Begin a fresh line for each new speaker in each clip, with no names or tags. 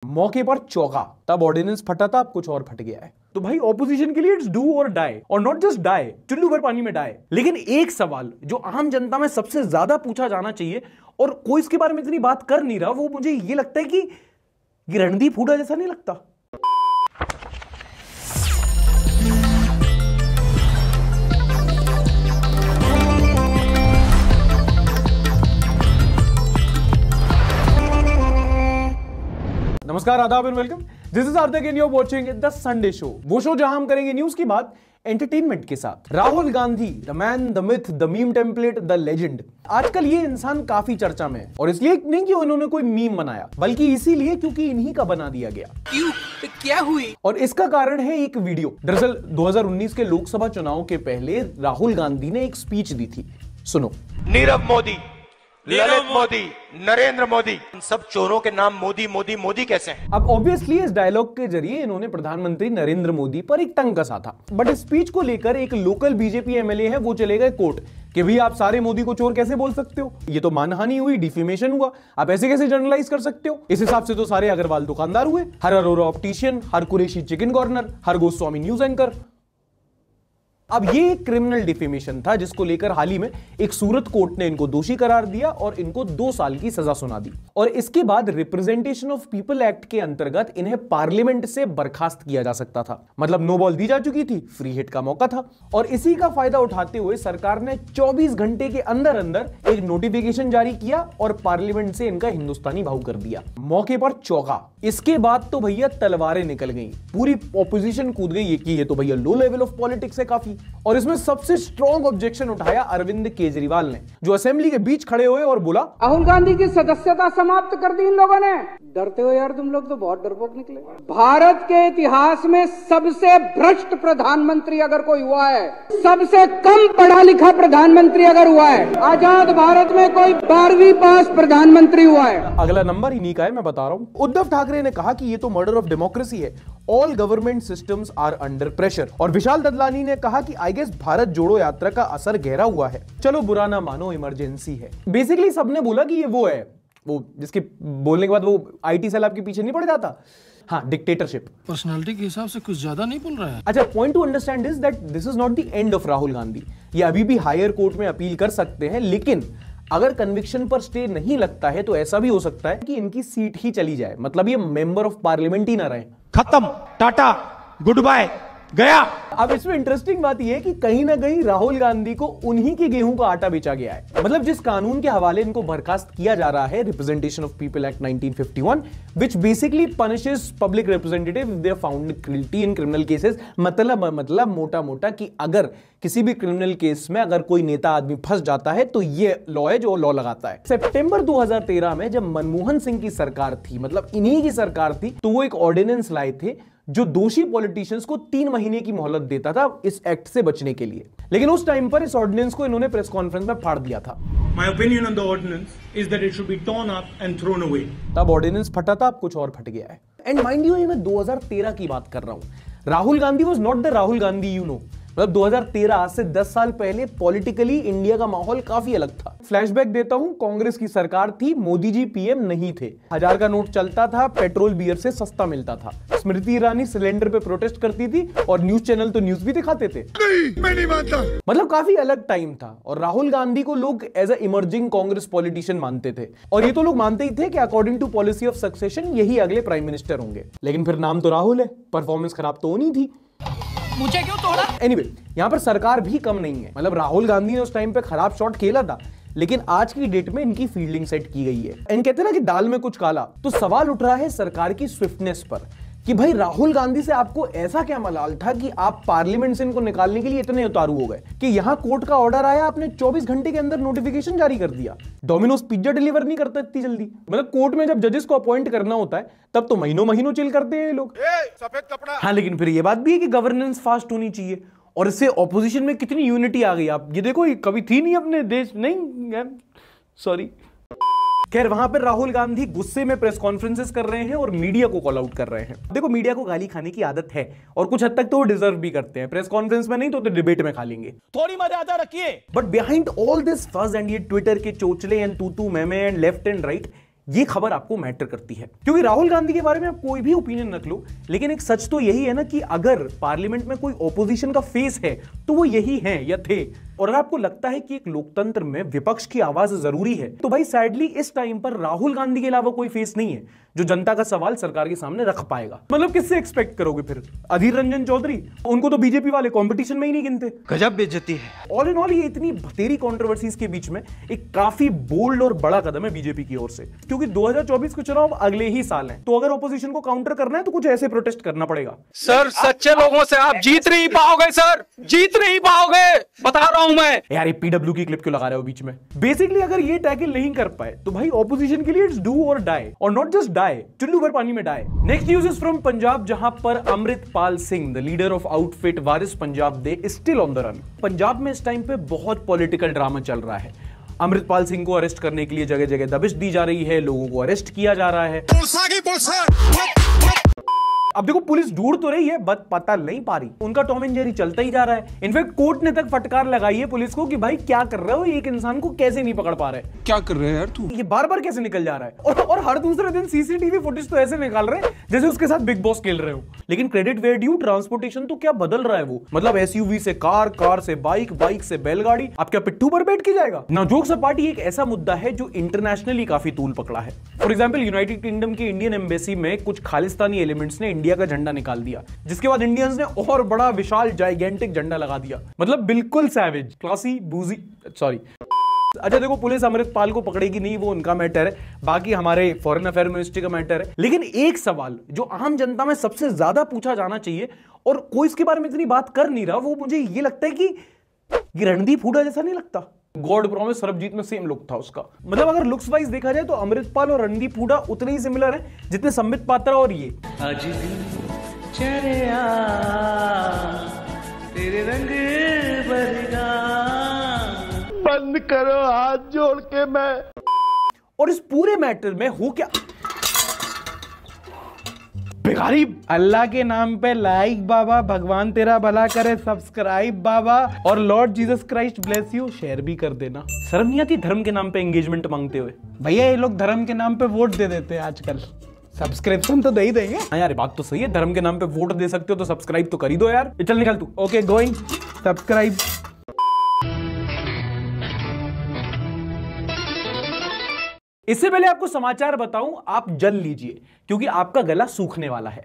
मौके पर चौका, तब ऑर्डिनेंस फटा था, अब कुछ और फट गया है। तो भाई ऑपोजिशन के लिए इट्स डू और डाई, और नॉट जस्ट डाई, चुल्लू भर पानी में डाई। लेकिन एक सवाल जो आम जनता में सबसे ज्यादा पूछा जाना चाहिए और कोई इसके बारे में इतनी बात कर नहीं रहा, वो मुझे ये लगता है कि रणदीप हुड्डा जैसा नहीं लगता? नमस्कार, आदाब and welcome. This is Hardik and you are watching the Sunday show, वो शो जहां हम करेंगे न्यूज की बात एंटरटेनमेंट के साथ। Rahul Gandhi, the man, the myth, the meme template, the legend. आजकल ये इंसान काफी चर्चा में है, और इसलिए नहीं कि उन्होंने कोई मीम बनाया, बल्कि इसीलिए क्योंकि इन्हीं का बना दिया गया।
क्यों? क्या हुई?
और इसका कारण है एक वीडियो। दरअसल 2019 के लोकसभा चुनाव के पहले राहुल गांधी ने एक स्पीच दी थी, सुनो।
नीरव मोदी, ललित मोदी, नरेंद्र मोदी, इन सब चोरों के नाम मोदी मोदी मोदी कैसे हैं?
अब ऑब्वियसली इस डायलॉग के जरिए इन्होंने प्रधानमंत्री नरेंद्र मोदी पर एक तंग कसा था। बट इस स्पीच को लेकर एक लोकल बीजेपी एमएलए है, वो चले गए कोर्ट कि भाई आप सारे मोदी को चोर कैसे बोल सकते हो, ये तो मानहानि हुई, डिफेमेशन हुआ, आप ऐसे कैसे जर्नलाइज कर सकते हो? इस हिसाब से तो सारे अग्रवाल दुकानदार हुए, हर अरोरा ऑप्टिशियन, हर कुरैशी चिकन कॉर्नर, हर गोस्वामी न्यूज एंकर। अब ये एक क्रिमिनल डिफेमेशन था, जिसको लेकर हाल ही में एक सूरत कोर्ट ने इनको दोषी करार दिया और इनको 2 साल की सजा सुना दी। और इसके बाद रिप्रेजेंटेशन ऑफ पीपल एक्ट के अंतर्गत इन्हें पार्लियामेंट से बर्खास्त किया जा सकता था। मतलब नो बॉल दी जा चुकी थी, फ्री हिट का मौका था। और इसी का फायदा उठाते हुए सरकार ने 24 घंटे के अंदर अंदर एक नोटिफिकेशन जारी किया और पार्लियामेंट से इनका हिंदुस्तानी भाव कर दिया। मौके पर चौका। इसके बाद तो भैया तलवारें निकल गई, पूरी ऑपोजिशन कूद गई कि ये तो भैया लो लेवल ऑफ पॉलिटिक्स है काफी। और इसमें सबसे स्ट्रॉन्ग ऑब्जेक्शन उठाया अरविंद केजरीवाल ने, जो असेंबली के बीच खड़े हुए और बोला,
राहुल गांधी की सदस्यता समाप्त कर दी इन लोगों ने। डरते हो यार, तुम लोग तो बहुत डरपोक निकले। भारत के इतिहास में सबसे भ्रष्ट प्रधानमंत्री अगर कोई हुआ है, सबसे कम पढ़ा लिखा प्रधानमंत्री अगर हुआ है, आजाद भारत में कोई 12वीं पास प्रधानमंत्री हुआ है।
अगला नंबर इन्हीं का है, मैं बता रहा हूं। उद्धव ठाकरे ने कहा कि ये तो मर्डर ऑफ डेमोक्रेसी है, all government systems are under pressure. और विशाल ददलानी ने कहा कि आई गेस भारत जोड़ो यात्रा का असर गहरा हुआ है, चलो बुरा ना मानो इमरजेंसी है। बेसिकली सबने बोला कि ये वो है, वो जिसके बोलने के बाद वो आईटी सेल आपके पीछे नहीं पड़ जाता। हाँ, डिक्टेटरशिप।
पर्सनालिटी के हिसाब से कुछ ज्यादा नहीं बोल रहा है।
अच्छा, point two understand is that this is not the end of Rahul Gandhi. ये अभी भी हायर कोर्ट में अपील कर सकते हैं, लेकिन अगर कन्विक्शन पर स्टे नहीं लगता है तो ऐसा भी हो सकता है कि इनकी सीट ही चली जाए, मतलब ये मेंबर ऑफ पार्लियामेंट ही ना रहे।
खत्म, टाटा, गुड बाय, गया।
अब इसमें इंटरेस्टिंग बात यह है कि कहीं ना कहीं राहुल गांधी को उन्हीं के गेहूं का आटा बेचा गया है। मतलब जिस कानून के हवाले इनको बर्खास्त किया जा रहा है, representation of people act 1951, which basically punishes public representative if they are found guilty in criminal cases। मतलब मोटा मोटा कि अगर किसी भी क्रिमिनल केस में अगर कोई नेता आदमी फंस जाता है तो ये लॉ है जो लॉ लगाता है। सितंबर 2013 में जब मनमोहन सिंह की सरकार थी, मतलब इन्हीं की सरकार थी, तो वो एक ऑर्डिनेंस लाए थे जो दोषी पॉलिटिशियंस को 3 महीने की मोहलत देता था इस एक्ट से बचने के लिए। लेकिन उस टाइम पर इस ऑर्डिनेंस को इन्होंने प्रेस कॉन्फ्रेंस में फाड़ दिया था।
My opinion on the ordinance is that it should be torn up and thrown away।
तब ऑर्डिनेंस फटा था, अब कुछ और फट गया है। एंड माइंड यू, मैं 2013 की बात कर रहा हूं। Rahul Gandhi was not the Rahul Gandhi you know. मतलब 2013 आज से 10 साल पहले पॉलिटिकली इंडिया का माहौल काफी अलग था। फ्लैशबैक देता हूं, कांग्रेस की सरकार थी, मोदी जी पीएम नहीं थे, 1000 का नोट चलता था, पेट्रोल बियर से सस्ता मिलता था, स्मृति ईरानी सिलेंडर पे प्रोटेस्ट करती थी और न्यूज चैनल तो न्यूज भी दिखाते थे।
नहीं, मैं नहीं मानता।
मतलब काफी अलग टाइम था और राहुल गांधी को लोग as a emerging Congress politician मानते थे। और ये तो लोग मानते ही थे कि according to policy of succession यही अगले प्राइम मिनिस्टर होंगे। लेकिन फिर नाम तो राहुल है, परफॉर्मेंस खराब तो होनी थी।
मुझे क्यों तोड़ा?
एनीवे, यहां पर सरकार भी कम नहीं है। मतलब राहुल गांधी ने उस टाइम पे खराब शॉट खेला था, लेकिन आज की डेट में इनकी फील्डिंग सेट की गई है। इन कहते हैं ना कि दाल में कुछ काला, तो सवाल उठ रहा है सरकार की स्विफ्टनेस पर कि भाई राहुल गांधी से आपको ऐसा क्या मलाल था कि आप पार्लियामेंट से इनको निकालने के लिए इतने उतारू हो गए कि यहां कोर्ट का ऑर्डर आया, आपने 24 घंटे के अंदर नोटिफिकेशन जारी कर दिया। डोमिनोज पिज्जा डिलीवर नहीं करता इतनी जल्दी। मतलब कोर्ट में जब जजेस को अपॉइंट करना होता है तब तो महीनों महीनों चिल करते हैं ये लोग।
सफेद कपड़ा।
हाँ, लेकिन फिर ये बात भी है कि गवर्नेंस फास्ट होनी चाहिए, और इससे ऑपोजिशन में कितनी यूनिटी आ गई। आप ये देखो, ये कभी थी नहीं अपने देश, नहीं, सॉरी। खैर, वहां पर राहुल गांधी गुस्से में प्रेस कॉन्फ्रेंसेस कर रहे हैं और मीडिया को कॉल आउट कर रहे हैं। देखो, मीडिया को गाली खाने की आदत है और कुछ हद तक तो वो डिजर्व भी करते हैं। प्रेस कॉन्फ्रेंस में नहीं तो डिबेट में खा लेंगे,
थोड़ी मर्यादा रखिए।
But behind all this fuss and ये ट्विटर के चोचले एंड तू मैं एंड लेफ्ट एंड राइट, ये खबर आपको मैटर करती है, क्योंकि राहुल गांधी के बारे में आप कोई भी ओपिनियन रख लो, लेकिन एक सच तो यही है ना कि अगर पार्लियामेंट में कोई ओपोजिशन का फेस है तो वो यही है या थे। और अगर आपको लगता है कि एक लोकतंत्र में विपक्ष की आवाज जरूरी है, तो भाई सैडली इस टाइम पर राहुल गांधी के अलावा कोई फेस नहीं है जो जनता का सवाल सरकार के सामने रख पाएगा। मतलब किससे एक्सपेक्ट करोगे फिर? अधीर रंजन चौधरी? उनको तो बीजेपी वाले कंपटीशन में ही नहीं गिनते।
गजब बेइज्जती है।
ऑल इन ऑल ये इतनी बतेरी कंट्रोवर्सीज के बीच में एक काफी बोल्ड और बड़ा कदम है बीजेपी की ओर से, क्योंकि 2024 के चुनाव अगले ही साल हैं। तो अगर ऑपोजिशन को काउंटर करना है तो कुछ ऐसे प्रोटेस्ट करना पड़ेगा।
सर सच्चे लोगों से आप जीत नहीं पाओगे सर, जीत नहीं पाओगे, बता रहा हूं मैं।
यार ये पीडब्ल्यू की क्लिप क्यों लगा रहे हो बीच में? बेसिकली अगर ये टैकल नहीं कर पाए तो भाई ऑपोजिशन के लिए इट्स डू और डाई, और नॉट जस्ट डाई, चुल्लू भर पानी में die. Next news is from Punjab, जहां पर Amritpal Singh, the leader of outfit Waris Punjab De, still on the run. Punjab में इस टाइम पे बहुत पॉलिटिकल ड्रामा चल रहा है। अमृतपाल सिंह को अरेस्ट करने के लिए जगह जगह दबिश दी जा रही है, लोगों को अरेस्ट किया जा रहा है। अब देखो पुलिस ढूंढ तो रही है बट पता नहीं पा रही, उनका टॉम एंड जेरी चलता ही जा रहा है। इनफैक्ट कोर्ट ने तक फटकार लगाई है पुलिस को कि भाई क्या कर रहे हो, एक इंसान को कैसे नहीं पकड़ पा रहे?
क्या कर रहे हैं यार तू?
ये बार बार कैसे निकल जा रहा है? और हर दूसरे दिन सीसीटीवी फुटेज तो ऐसे निकाल रहे हैं जैसे उसके साथ बिग बॉस खेल रहे हो। लेकिन क्रेडिट वेयर ड्यू, ट्रांसपोर्टेशन तो क्या बदल रहा है वो, मतलब एसयूवी से कार, कार से बाइक, बाइक से बैलगाड़ी। अब क्या पिट्ठू पर बैठ के जाएगा? ना जोक सपाटी एक ऐसा मुद्दा है जो इंटरनेशनली काफी तूल पकड़ा है। फॉर एग्जाम्पल यूनाइटेड किंगडम की इंडियन एम्बेसी में कुछ खालिस्तानी एलिमेंट्स ने इंडिया का झंडा निकाल दिया, जिसके बाद इंडियंस ने और बड़ा विशाल जाइगेंटिक झंडा लगा दिया। मतलब बिल्कुल सैवेज, क्लासी, बूजी, सॉरी। अच्छा देखो, पुलिस अमृतपाल को पकड़ेगी नहीं वो उनका मैटर है, बाकी हमारे फॉरेन अफेयर मिनिस्ट्री का मैटर है। लेकिन एक सवाल जो आम जनता में सबसे ज्यादा पूछा जाना चाहिए और कोई इसके बारे में इतनी बात कर नहीं रहा, वो मुझे ये लगता है कि ये रणदीप हुडा जैसा नहीं लगता? गॉड प्रॉमिस सरबजीत में सेम लुक था उसका। मतलब अगर लुक्स वाइज देखा जाए तो अमृतपाल और रणदीप हुडा उतने ही सिमिलर हैं जितने संबित पात्रा और ये।
तेरे रंग भरेगा,
बंद करो हाथ जोड़ के। मैं
और इस पूरे मैटर में हो क्या भिखारी? अल्लाह के नाम पे लाइक बाबा, भगवान तेरा भला करे, सब्सक्राइब बाबा, और Lord Jesus Christ bless you, share भी कर देना। शर्म नहीं आती धर्म के नाम पे एंगेजमेंट मांगते हुए? भैया ये लोग धर्म के नाम पे वोट दे देते हैं आजकल, सब्सक्रिप्शन तो दे ही देंगे। हाँ यार बात तो सही है, धर्म के नाम पे वोट दे सकते हो तो सब्सक्राइब तो कर ही दो यार। चल निकल तू। Okay going, subscribe. इससे पहले आपको समाचार बताऊं, आप जल लीजिए क्योंकि आपका गला सूखने वाला है।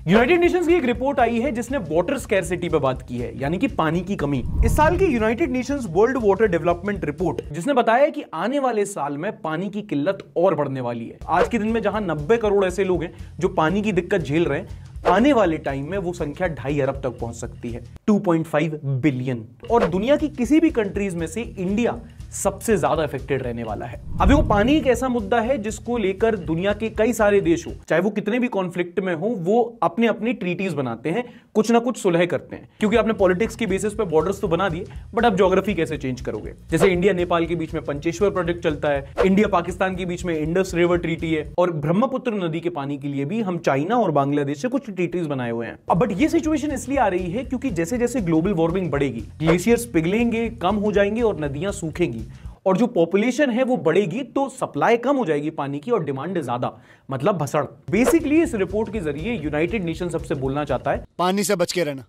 यूनाइटेड नेशंस की एक रिपोर्ट आई है जिसने वाटर स्कैरसिटी पे बात की है, यानी कि पानी की कमी। इस साल की United Nations world water development report जिसने बताया कि आने वाले साल में पानी की किल्लत और बढ़ने वाली है। आज के दिन में जहां 90 करोड़ ऐसे लोग हैं जो पानी की दिक्कत झेल रहे हैं, आने वाले टाइम में वो संख्या 2.5 अरब तक पहुंच सकती है, 2.5 बिलियन। और दुनिया की किसी भी कंट्रीज में से इंडिया सबसे ज्यादा इफेक्टेड रहने वाला है। अब देखो, पानी एक ऐसा मुद्दा है जिसको लेकर दुनिया के कई सारे देश हो, चाहे वो कितने भी कॉन्फ्लिक्ट में हो, वो अपने अपनी ट्रीटीज बनाते हैं, कुछ ना कुछ सुलह करते हैं, क्योंकि आपने पॉलिटिक्स के बेसिस पे बॉर्डर्स तो बना दिए, बट अब ज्योग्राफी कैसे चेंज करोगे? जैसे इंडिया नेपाल के बीच में पंचेश्वर प्रोजेक्ट चलता है, इंडिया पाकिस्तान के बीच में इंडस रिवर ट्रीटी है, और ब्रह्मपुत्र नदी के पानी के लिए भी हम चाइना और बांग्लादेश से कुछ ट्रीटीज बनाए हुए हैं। अब बट ये सिचुएशन इसलिए आ रही है क्योंकि जैसे जैसे ग्लोबल वार्मिंग बढ़ेगी, ग्लेशियर्स पिघलेंगे, कम हो जाएंगे और नदियां सूखेंगी, और जो पॉपुलेशन है वो बढ़ेगी तो सप्लाई कम हो जाएगी पानी की और डिमांड ज्यादा, मतलब भसड़। बेसिकली इस रिपोर्ट के जरिए यूनाइटेड नेशन सबसे बोलना चाहता है,
पानी से बच के रहना,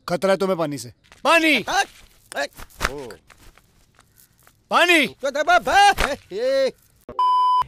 खतरा है तुम्हें पानी से। पानी पानी।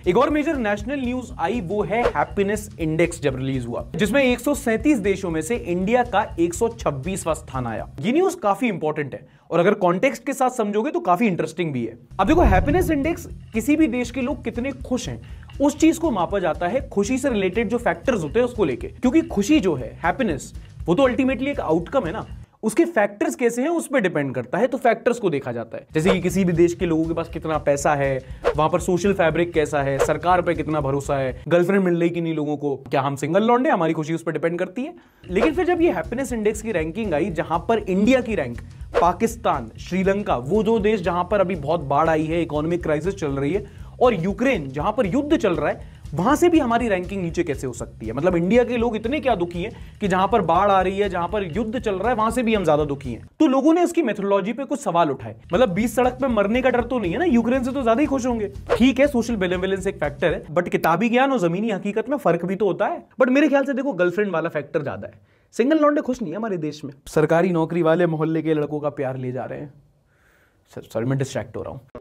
एक और मेजर नेशनल न्यूज आई, वो है हैप्पीनेस इंडेक्स जब रिलीज हुआ, जिसमें 137 देशों में से इंडिया का 126वां स्थान आया। ये न्यूज काफी इंपॉर्टेंट है और अगर कॉन्टेक्स्ट के साथ समझोगे तो काफी इंटरेस्टिंग भी है। अब देखो, हैप्पीनेस इंडेक्स किसी भी देश के लोग कितने खुश हैं उस चीज को मापा जाता है, खुशी से रिलेटेड जो फैक्टर्स होते हैं उसको लेके, क्योंकि खुशी जो है, हैप्पीनेस, वो तो अल्टीमेटली एक आउटकम है ना, उसके फैक्टर्स कैसे हैं उस पर डिपेंड करता है। तो फैक्टर्स को देखा जाता है, जैसे कि किसी भी देश के लोगों के पास कितना पैसा है, वहां पर सोशल फैब्रिक कैसा है, सरकार पे कितना भरोसा है, गर्लफ्रेंड मिल रही कि नहीं लोगों को, क्या हम सिंगल लौंडे, हमारी खुशी उस पर डिपेंड करती है। लेकिन फिर जब ये हैप्पीनेस इंडेक्स की रैंकिंग आई, जहां पर इंडिया की रैंक पाकिस्तान, श्रीलंका, वो दो देश जहां पर अभी बहुत बाढ़ आई है, इकोनॉमिक क्राइसिस चल रही है, और यूक्रेन जहां पर युद्ध चल रहा है, वहां से भी हमारी रैंकिंग नीचे कैसे हो सकती है? मतलब इंडिया के लोग इतने क्या दुखी हैं कि जहां पर बाढ़ आ रही है, जहां पर युद्ध चल रहा है, वहां से भी हम ज्यादा दुखी हैं। तो लोगों ने इसकी मेथोडोलॉजी पे कुछ सवाल उठाए। मतलब 20 सड़क पे मरने का डर तो नहीं है ना, यूक्रेन से तो ज्यादा ही खुश होंगे। ठीक है, सोशल बेनेवोलेंस एक फैक्टर है, बट किताबी ज्ञान और जमीनी हकीकत में फर्क भी तो होता है। बट मेरे ख्याल से देखो, गर्लफ्रेंड वाला फैक्टर ज्यादा है। सिंगल लौंडे खुश नहीं है हमारे देश में। सरकारी नौकरी वाले मोहल्ले के लड़कों का प्यार ले जा रहे हैं। सर मैं डिस्ट्रैक्ट हो रहा हूं।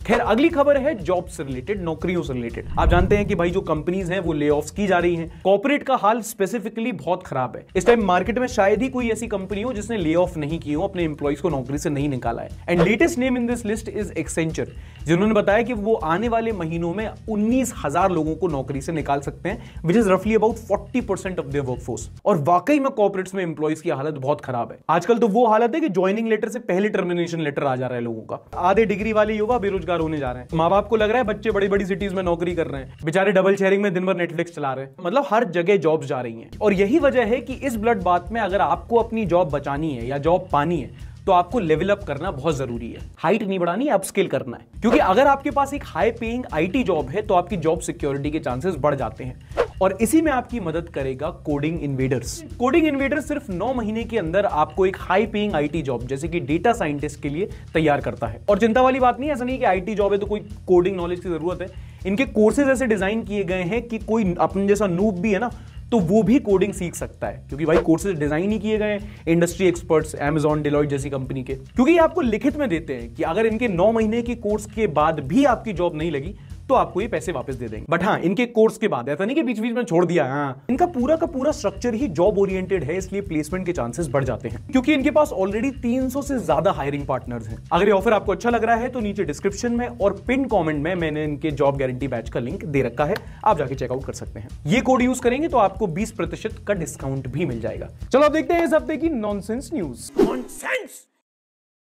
खैर, अगली खबर है जॉब से रिलेटेड, नौकरियों से रिलेटेड। आप जानते हैं कि भाई जो कंपनीज हैं वो ले ऑफ्स की जा रही हैं। कॉर्पोरेट का हाल स्पेसिफिकली बहुत खराब है। इस टाइम मार्केट में शायद ही कोई ऐसी कंपनी हो जिसने ले ऑफ नहीं की हो, अपने एम्प्लॉइज को नौकरी से नहीं निकाला है। And latest name in this list is Accenture, जिन्होंने बताया कि वो आने वाले महीनों में 19,000 लोगों को नौकरी से निकाल सकते हैं, विच इज रफली अबाउट 40% ऑफ देयर वर्कफोर्स। और वाकई में कॉर्पोरेट्स में एम्प्लॉइज की हालत बहुत खराब है। आजकल तो वो हालत है कि ज्वाइनिंग लेटर से पहले टर्मिनेशन लेटर आ जा रहा है लोगों का। आधे डिग्री वाले युवा बेरोजगार होने जा रहे हैं। माँ बाप को लग रहा है बच्चे बड़ी बड़ी सिटीज में नौकरी कर रहे हैं, बेचारे डबल शेयरिंग में दिन भर नेटफ्लिक्स चला रहे हैं। मतलब हर जगह जॉब्स जा रही हैं। और यही वजह है कि इस ब्लड बाथ में अगर आपको अपनी जॉब बचानी है या जॉब पानी है तो आपको लेवल अप करना बहुत जरूरी है। हाइट नहीं बढ़ानी है, अपस्केल करना है। क्योंकि अगर आपके पास एक हाई पेइंग आईटी जॉब है तो आपकी जॉब सिक्योरिटी के चांसेस बढ़ जाते हैं। और इसी में आपकी मदद करेगा कोडिंग इन्वेडर्स। कोडिंग इन्वेडर्स सिर्फ 9 महीने के अंदर आपको एक हाई पेइंग आईटी जॉब जैसे कि डेटा साइंटिस्ट के लिए तैयार करता है। और चिंता वाली बात नहीं है, ऐसा नहीं कि आईटी जॉब है तो कोई कोडिंग नॉलेज की जरूरत है। इनके कोर्सेज ऐसे डिजाइन किए गए हैं कि कोई अपने जैसा नूब भी है ना तो वो भी कोडिंग सीख सकता है, क्योंकि भाई कोर्सेज डिजाइन ही किए गए हैं इंडस्ट्री एक्सपर्ट्स, Amazon, Deloitte जैसी कंपनी के। क्योंकि ये आपको लिखित में देते हैं कि अगर इनके 9 महीने के कोर्स के बाद भी आपकी जॉब नहीं लगी तो आपको ये पैसे वापस दे देंगे। बट हाँ, इनके कोर्स के बाद, ऐसा नहीं कि बीच बीच में छोड़ दिया। हाँ, इनका पूरा का पूरा स्ट्रक्चर ही जॉब ओरिएंटेड है, इसलिए प्लेसमेंट के चांसेस बढ़ जाते हैं, क्योंकि इनके पास ऑलरेडी 300 से ज्यादा हायरिंग पार्टनर्स हैं। अगर ये ऑफर आपको अच्छा लग रहा है तो नीचे डिस्क्रिप्शन में और पिन कमेंट में मैंने इनके जॉब गारंटी बैच का लिंक दे रखा है, आप जाके चेकआउट कर सकते हैं। ये कोड यूज करेंगे तो आपको 20% का डिस्काउंट भी मिल जाएगा। चलो अब देखते हैं इस हफ्ते की नॉनसेंस न्यूज। नॉनसेंस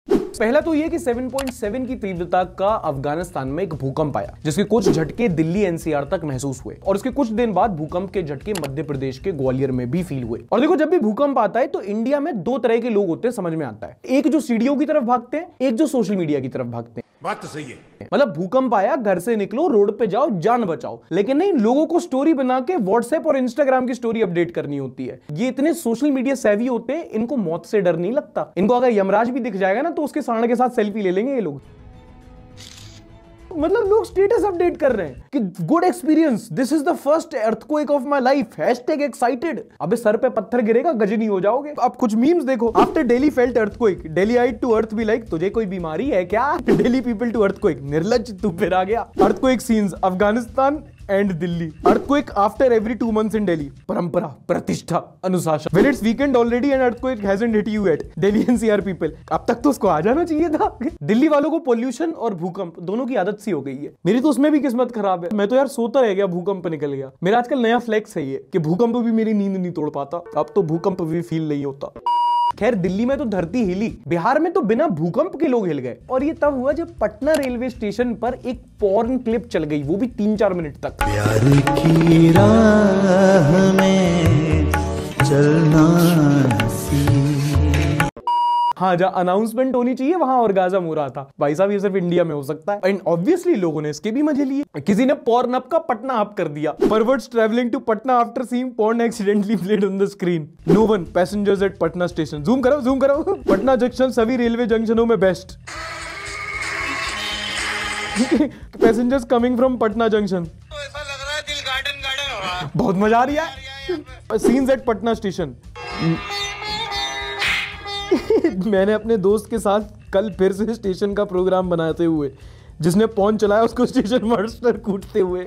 पहला तो यह कि 7.7 की तीव्रता का अफगानिस्तान में एक भूकंप आया, जिसके कुछ झटके दिल्ली एनसीआर तक महसूस हुए और उसके कुछ दिन बाद भूकंप के झटके मध्य प्रदेश के ग्वालियर में भी फील हुए। और देखो, जब भी भूकंप आता है तो इंडिया में 2 तरह के लोग होते हैं, समझ में आता है। एक जो सीढ़ियों की तरफ भागते हैं, एक जो सोशल मीडिया की तरफ भागते हैं।
बात तो सही है।
मतलब भूकंप आया, घर से निकलो, रोड पे जाओ, जान बचाओ। लेकिन नहीं, लोगों को स्टोरी बना के व्हाट्सएप और इंस्टाग्राम की स्टोरी अपडेट करनी होती है। ये इतने सोशल मीडिया सेवी होते हैं, इनको मौत से डर नहीं लगता। इनको अगर यमराज भी दिख जाएगा ना तो उसके सांड के साथ सेल्फी ले लेंगे ये लोग। मतलब लोग स्टेटस अपडेट कर रहे हैं कि good experience, this is the first earthquake of my life, #excited. अबे सर पे पत्थर गिरेगा, गजनी हो जाओगे। अब कुछ मीम्स देखो। After Delhi felt earthquake, Delhi I'd to earth be like, तुझे कोई बीमारी है क्या? डेली पीपल टू अर्थक्वेक, निर्लज्ज तू फिर आ गया। Earthquake scenes Afghanistan and Delhi, earthquake after every 2 months इन दिल्ली, परंपरा, प्रतिष्ठा, अनुशासन। When it's weekend already and earthquake hasn't hit you yet, Delhi NCR people, अब तक तो उसको आ जाना चाहिए था। दिल्ली वालों को पोल्यूशन और भूकंप दोनों की आदत सी हो गई है। मेरी तो उसमें भी किस्मत खराब है। मैं तो यार सोता रह गया, भूकंप निकल गया। मेरा आजकल नया फ्लेक्स है ये कि भूकंप भी मेरी नींद नहीं तोड़ पाता। अब तो भूकंप भी फील नहीं होता। खैर, दिल्ली में तो धरती हिली, बिहार में तो बिना भूकंप के लोग हिल गए। और ये तब हुआ जब पटना रेलवे स्टेशन पर एक पॉर्न क्लिप चल गई, वो भी 3-4 मिनट तक।
प्यार की राह में चलना
हाँ, जहां अनाउंसमेंट होनी चाहिए वहां ऑर्गाज़म हो रहा था। भाई साहब, ये सिर्फ इंडिया में हो सकता है। एंड ऑब्वियसली लोगों ने इसके भी मजे लिए। किसी ने पॉर्न अप का पटना अप कर दिया। Perverts travelling to Patna after seeing porn accidentally played on the screen. No one passengers at Patna station. Zoom करो, जूम करो। पटना जंक्शन सभी रेलवे जंक्शनों में best. Passengers coming from Patna junction.
तो ऐसा लग रहा है दिल गार्डन गार्डन हो रहा है।
बहुत मजा आ रही है। Scenes at Patna station. मैंने अपने दोस्त के साथ कल फिर से स्टेशन का प्रोग्राम बनाते हुए, जिसने पॉर्न चलाया उसको स्टेशन मास्टर कूटते हुए।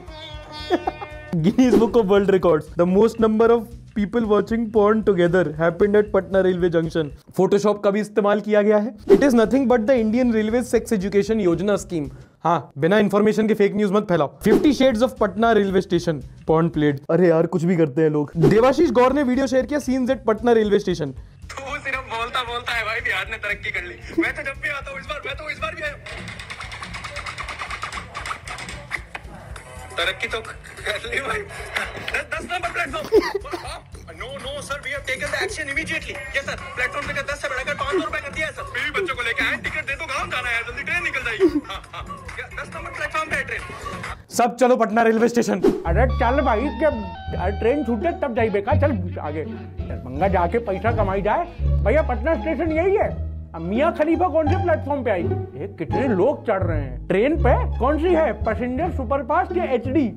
Guinness book of world records, the most number of people watching porn together happened at Patna railway junction. Photoshop का भी इस्तेमाल किया गया है। It is nothing but the Indian railway sex education योजना स्कीम। हाँ, बिना इंफॉर्मेशन के फेक न्यूज मत फैलाओ। 50 shades of Patna railway station, porn played. अरे यार, कुछ भी करते हैं लोग। देवाशीष गौर ने वीडियो शेयर किया, scenes at Patna railway station.
तू सिर्फ बोलता है भाई, बिहार ने तरक्की कर ली। मैं तो जब भी आता हूँ, मैं तो इस बार भी आया। तरक्की तो कर ली भाई। 10 number platform. No sir, we have taken the action immediately. Yes sir, platform पे 10 से बढ़ाकर 500 रुपए कर दिया है सर। मेरे बच्चों को लेके आए, टिकट दे दो, गाँव जाना है, जल्दी ट्रेन निकल जाएगी। 10 नंबर प्लेटफॉर्म पे ट्रेन।
सब चलो पटना रेलवे स्टेशन।
अरे चल भाई, जब ट्रेन छूटे तब जाइए का, चल आगे दरभंगा जाके पैसा कमाई जाए। भैया पटना स्टेशन यही है। अब मियां खलीफा कौन से प्लेटफॉर्म पे आई? ये कितने लोग चढ़ रहे हैं ट्रेन पे? कौन सी है, पैसेंजर सुपरफास्ट या HD?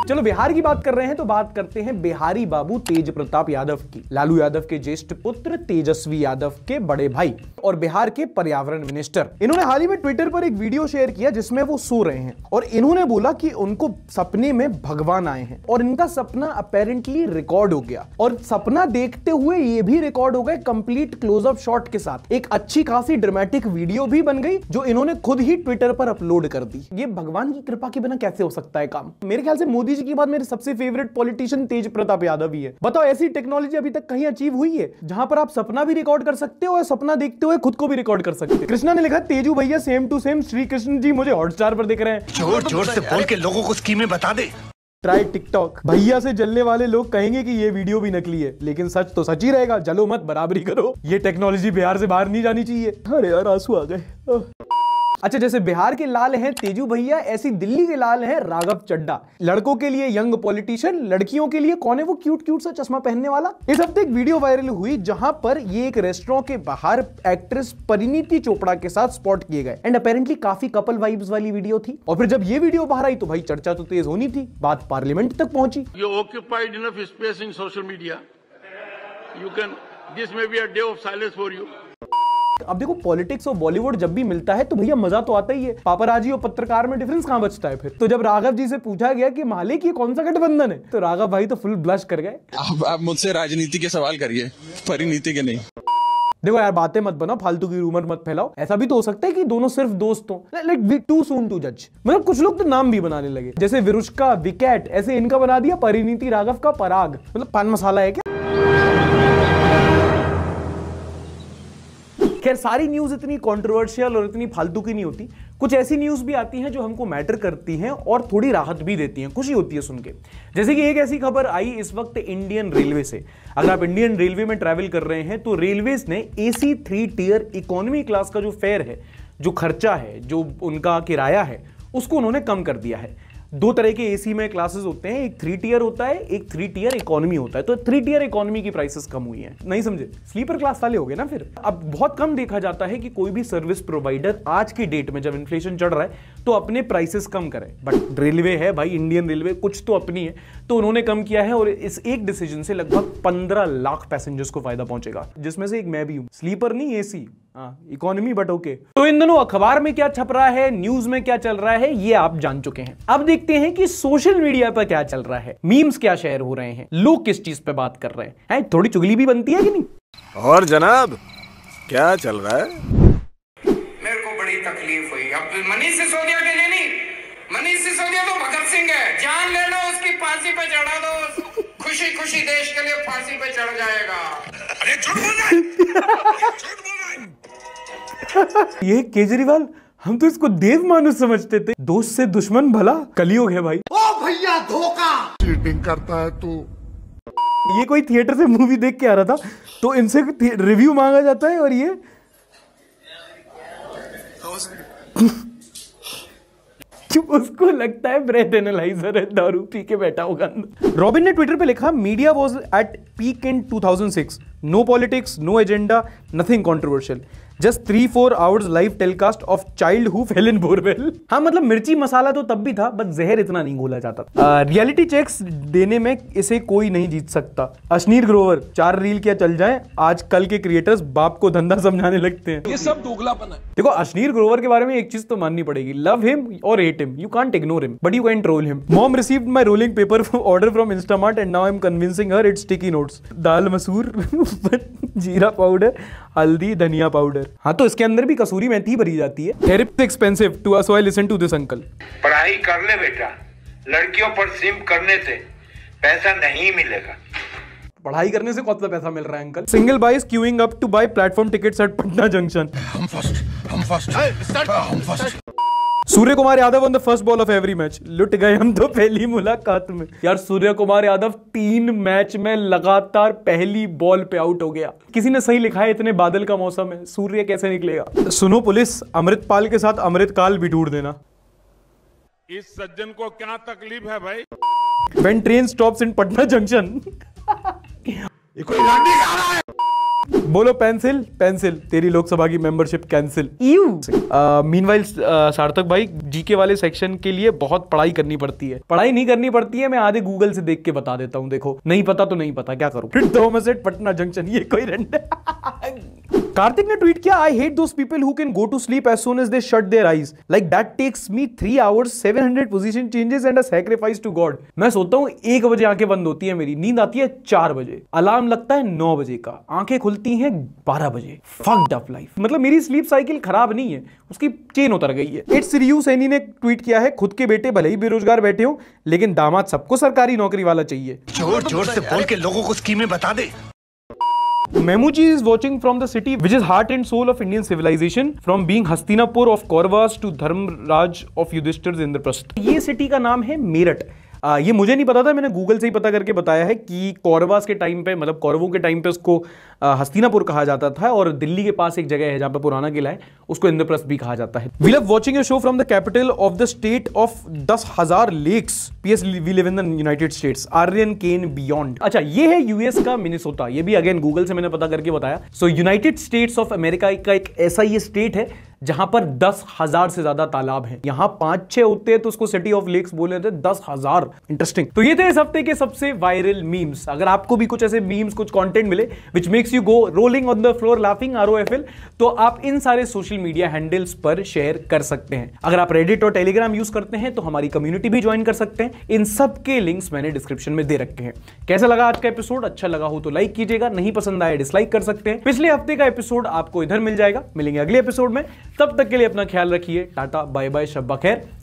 चलो बिहार की बात कर रहे हैं तो बात करते हैं बिहारी बाबू तेज प्रताप यादव की, लालू यादव के ज्येष्ठ पुत्र तेजस्वी यादव के बड़े भाई और बिहार के पर्यावरण मिनिस्टर। इन्होंने हाल ही में ट्विटर पर एक वीडियो शेयर किया जिसमें वो सो रहे हैं और इन्होंने बोला कि उनको सपने में भगवान आए हैं और इनका सपना अपेरेंटली रिकॉर्ड हो गया और सपना देखते हुए ये भी रिकॉर्ड हो गए कंप्लीट क्लोजअप शॉट के साथ। एक अच्छी खासी ड्रामेटिक वीडियो भी बन गई जो इन्होंने खुद ही ट्विटर पर अपलोड कर दी। ये भगवान की कृपा के बिना कैसे हो सकता है काम? मेरे ख्याल से मोदी जी के बाद मेरे सबसे फेवरेट पॉलिटिशियन तेज प्रताप यादव ही है। बताओ ऐसी टेक्नोलॉजी अभी तक कहीं अचीव हुई है जहां पर आप सपना भी रिकॉर्ड कर सकते हो और सपना देखते हुए खुद को भी रिकॉर्ड कर सकते हो। कृष्णा ने लिखा, तेजू भैया same to same Shri Krishna ji मुझे हॉटस्टार पर दिख रहे हैं।
जोर जोर से बोल के लोगों को स्कीमें बता दे।
Try TikTok. भैया से जलने वाले लोग कहेंगे कि ये वीडियो भी नकली है, लेकिन सच तो सच ही रहेगा। जलो मत, बराबरी करो। ये टेक्नोलॉजी बिहार से बाहर नहीं जानी चाहिए। अरे यार आंसू आ गए। अच्छा, जैसे बिहार के लाल हैं तेजू भैया, ऐसी दिल्ली के लाल हैं राघव चड्ढा। लड़कों के लिए यंग पॉलिटिशियन, लड़कियों के लिए कौन है वो क्यूट क्यूट सा चश्मा पहनने वाला। इस हफ्ते एक वीडियो वायरल हुई जहां पर ये एक रेस्टोरेंट के बाहर एक्ट्रेस परिणीति चोपड़ा के साथ स्पॉट किए गए एंड अपेरेंटली काफी कपल वाइब्स वाली वीडियो थी। और फिर जब ये वीडियो बाहर आई तो भाई चर्चा तो तेज होनी थी, बात पार्लियामेंट तक पहुंची।
You occupied enough space in social media. You can, this may be a day of silence for you.
अब देखो पॉलिटिक्स और बॉलीवुड जब भी मिलता है तो भैया मजा तो आता ही है। पापराजी और पत्रकार में डिफरेंस कहां बचता है फिर? तो जब राघव जी से पूछा गया कि मालिक ये कौन सा गठबंधन है तो राघव भाई तो फुल ब्लश कर गए।
आप मुझसे राजनीति के सवाल करिए, परिनीति के नहीं।
देखो यार बातें मत बनाओ, फालतू की रूमर मत फैलाओ। ऐसा भी तो हो सकता है कि दोनों सिर्फ दोस्त हो। Like we too soon to जज। मतलब कुछ लोग तो नाम भी बनाने लगे, जैसे विरुष्का, विकेट, ऐसे इनका बना दिया परिणीति राघव का पराग। मतलब पान मसाला है क्या? खैर सारी न्यूज इतनी कंट्रोवर्शियल और इतनी फालतू की नहीं होती। कुछ ऐसी न्यूज भी आती हैं जो हमको मैटर करती हैं और थोड़ी राहत भी देती हैं, खुशी होती है सुन के। जैसे कि एक ऐसी खबर आई इस वक्त इंडियन रेलवे से। अगर आप इंडियन रेलवे में ट्रैवल कर रहे हैं तो रेलवेज ने AC 3 टियर इकोनॉमी क्लास का जो फेयर है, जो खर्चा है, जो उनका किराया है, उसको उन्होंने कम कर दिया है। दो तरह के AC में क्लासेस होते हैं, एक 3 टियर होता है, एक 3 टियर इकोनॉमी होता है। तो 3 टियर इकोनॉमी की प्राइसेस कम हुई हैं। नहीं समझे? स्लीपर क्लास वाले हो गए ना फिर। अब बहुत कम देखा जाता है कि कोई भी सर्विस प्रोवाइडर आज की डेट में जब इन्फ्लेशन चढ़ रहा है तो अपने प्राइसेस कम करे। बट रेलवे है भाई, इंडियन रेलवे, कुछ तो अपनी है, तो उन्होंने कम किया है और इस एक डिसीजन से लगभग 15 लाख पैसेंजर्स को फायदा पहुंचेगा, जिसमें से एक मैं भी हूं। स्लीपर नहीं, AC, इकोनॉमी, बट ओके। तो इन दोनों अखबार में क्या छप रहा है, न्यूज में क्या चल रहा है, ये आप जान चुके हैं। अब देखते हैं कि सोशल मीडिया पर क्या चल रहा है, मीम्स क्या शेयर हो रहे हैं, लोग किस चीज पे बात कर रहे हैं। थोड़ी चुगली भी बनती है कि नहीं?
और जनाब क्या चल रहा है?
मेरे को बड़ी तकलीफ हुई। अब मनीष सिसोदिया के लिए नहीं, मनीष सिसोदिया तो भगत सिंह है, जान ले लो उसकी फांसी पे चढ़ा दो, खुशी खुशी देश के लिए फांसी पे चढ़ जाएगा।
अरे झूठ बोल रहा है, झूठ बोल रहा है।
ये केजरीवाल, हम तो इसको देव मानुष समझते थे। दोस्त से दुश्मन भला कलयुग है भाई।
ओ भैया धोखा,
चीटिंग करता है तू।
ये कोई थिएटर से मूवी देख के आ रहा था तो इनसे रिव्यू मांगा जाता है और ये उसको लगता है ब्रेथ एनालाइजर है, दारू पी के बैठा होगा अंदर। रॉबिन ने ट्विटर पे लिखा, media was at peak in 2006, no politics, no agenda, nothing controversial, just 3-4 hours live telecast of child who fell in borewell. हाँ मतलब मिर्ची मसाला तो तब भी था, बट जहर इतना नहीं घोला जाता था। रियलिटी चेक्स देने में इसे कोई नहीं जीत सकता। अश्नीर ग्रोवर, 4 रील क्या चल जाए, आज कल के क्रिएटर्स बाप को धंधा समझाने लगते हैं।
ये सब दोगलापन है।
देखो अश्नीर ग्रोवर के बारे में एक चीज तो माननी पड़ेगी, लव हिम और hate him, you can't ignore him but you can troll him. Mom received my rolling paper order from Instamart and now I am convincing her it's sticky notes, dal masoor, jeera powder, हल्दी, धनिया powder. हाँ तो इसके अंदर भी कसूरी मेथी भरी जाती है। Therapy expensive too so I listen to this uncle.
पढ़ाई कर ले बेटा, लड़कियों पर सिम करने से पैसा नहीं मिलेगा।
पढ़ाई करने से कौन सा पैसा मिल रहा है uncle? Single boys queuing up to buy platform tickets at Patna junction.
हम first.
Surya Kumar Yadav on the first ball of every match, लुट गए हम तो पहली मुलाकात में। यार सूर्य कुमार यादव 3 मैच में लगातार पहली बॉल पे आउट हो गया। किसी ने सही लिखा है, इतने बादल का मौसम है, सूर्य कैसे निकलेगा। सुनो पुलिस, अमृतपाल के साथ अमृतकाल भी ढूंढ देना।
इस सज्जन को क्या तकलीफ है भाई?
When train stops in Patna Junction.
ये कोई लड़ने आ रहा है?
बोलो पेंसिल पेंसिल, तेरी लोकसभा की मेंबरशिप कैंसिल। मीनवाइल सार्थक भाई, जीके वाले सेक्शन के लिए बहुत पढ़ाई करनी पड़ती है। पढ़ाई नहीं करनी पड़ती है, मैं आधे गूगल से देख के बता देता हूं। देखो नहीं पता तो नहीं पता, क्या करूं। पटना जंक्शन, ये कोई रंड। कार्तिक ने ट्वीट किया, I hate those people who can go to sleep as soon as they shut their eyes, like that takes me 3 hours 700 position changes and a sacrifice to God. मैं सोता हूं 1 बजे आंखें बंद होती है मेरी, नींद आती है 4 बजे, अलार्म लगता है 9 बजे का, आंखें खुलती हैं 12 बजे। Fucked up life. मतलब मेरी स्लीप साइकिल खराब नहीं है, उसकी चेन उतर गई है। इट्स रियू सैनी ने ट्वीट किया है, खुद के बेटे भले ही बेरोजगार बैठे हो लेकिन दामाद सबको सरकारी नौकरी वाला चाहिए।
जोर जोर से बोल के लोगों को स्कीमें बता दे।
Memuji is watching from the city which is heart and soul of Indian civilization, from being Hastinapur of Kauravas to Dharmraj of Yudhishthir's Indraprasth। ये सिटी का नाम है मेरठ। ये मुझे नहीं पता था, मैंने गूगल से ही पता करके बताया है कि कौरवास के टाइम पे, मतलब कौरवों के टाइम पे उसको हस्तिनापुर कहा जाता था, और दिल्ली के पास एक जगह है जहां पे पुराना किला है, उसको इंद्रप्रस्थ भी कहा जाता है। We love watching a show from the capital of the state of 10,000 lakes, PS we live in the United States, Aryan Ken beyond. अच्छा, ये है यूएस का मिनेसोटा, ये भी अगेन गूगल से मैंने पता करके बताया। सो यूनाइटेड स्टेट्स ऑफ अमेरिका का एक ऐसा ये स्टेट है जहां पर 10,000 से ज्यादा तालाब हैं। यहां 5-6 होते हैं तो उसको सिटी ऑफ लेक्स बोले थे, 10,000। इंटरेस्टिंग। तो ये थे इस हफ्ते के सबसे वायरल मीम्स। अगर आपको भी कुछ ऐसे मीम्स, कुछ कंटेंट मिले which makes you go rolling on the floor laughing, ROFL, तो आप इन सारे सोशल मीडिया हैंडल्स पर शेयर कर सकते हैं। अगर आप रेडिट और टेलीग्राम यूज करते हैं तो हमारी कम्युनिटी भी ज्वाइन कर सकते हैं। इन सब के लिंक्स मैंने डिस्क्रिप्शन में दे रखे हैं। कैसा लगा आज का एपिसोड? अच्छा लगा हो तो लाइक कीजिएगा, नहीं पसंद आया डिसलाइक कर सकते हैं। पिछले हफ्ते का एपिसोड आपको इधर मिल जाएगा। मिलेंगे अगले एपिसोड में, तब तक के लिए अपना ख्याल रखिए। टाटा बाय बाय, शब्बा खैर।